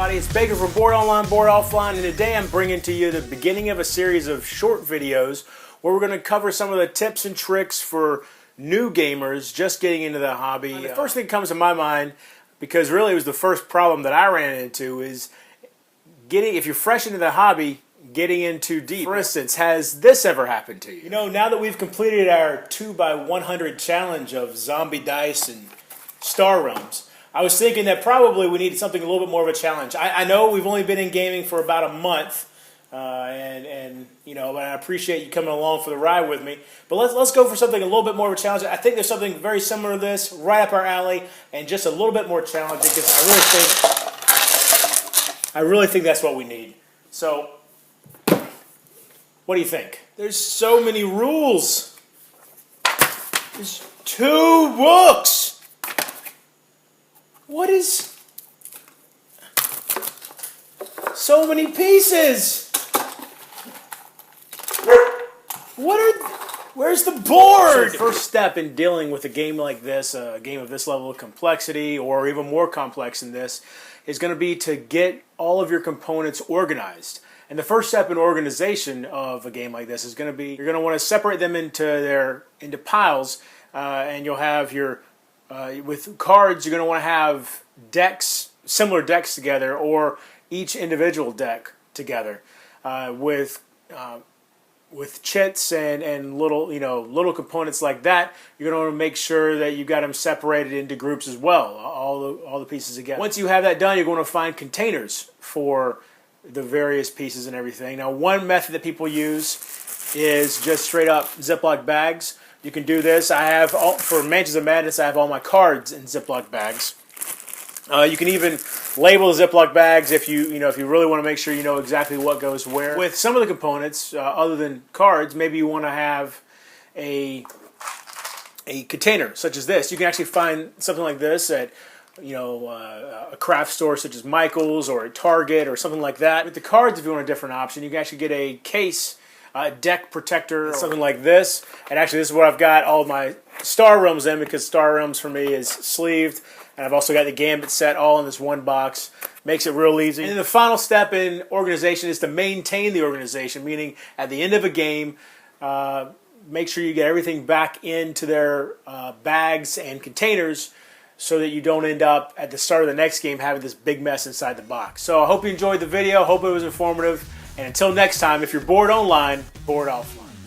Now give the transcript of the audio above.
everybody, it's Baker from Board Online, Board Offline, and today I'm bringing to you the beginning of a series of short videos where we're going to cover some of the tips and tricks for new gamers just getting into the hobby. The first thing that comes to my mind, because really it was the first problem that I ran into, is if you're fresh into the hobby, getting in too deep. For instance, has this ever happened to you? You know, now that we've completed our 2x100 challenge of zombie dice and Star Realms, I was thinking that probably we needed something a little bit more of a challenge. I know we've only been in gaming for about a month, and you know, I appreciate you coming along for the ride with me. But let's go for something a little bit more of a challenge. I think there's something very similar to this, right up our alley, and just a little bit more challenging because I really think that's what we need. So, what do you think? There's so many rules. There's 2 books. What is... so many pieces? Where's the board? So the first step in dealing with a game like this, a game of this level of complexity, or even more complex than this, is going to be to get all of your components organized. And the first step in organization of a game like this is going to be, you're going to want to separate them into piles, and you'll have your... with cards, you're going to want to have decks, similar decks together, or each individual deck together. With chits and little components like that, you're going to want to make sure that you've got them separated into groups as well, all the pieces together. Once you have that done, you're going to find containers for the various pieces and everything. Now, one method that people use is just straight up Ziploc bags. You can do this. For Mansions of Madness, I have all my cards in Ziploc bags. You can even label the Ziploc bags if you really want to make sure you know exactly what goes where. With some of the components, other than cards, maybe you want to have a container such as this. You can actually find something like this at a craft store such as Michael's or at Target or something like that. With the cards, if you want a different option, you can actually get a case, deck protector, something like this. And actually, this is what I've got all my Star Realms in, because Star Realms for me is sleeved. And I've also got the Gambit set all in this one box. Makes it real easy. And then the final step in organization is to maintain the organization, meaning at the end of a game, make sure you get everything back into their bags and containers so that you don't end up at the start of the next game having this big mess inside the box. So I hope you enjoyed the video. Hope it was informative. And until next time, if you're bored online, board offline.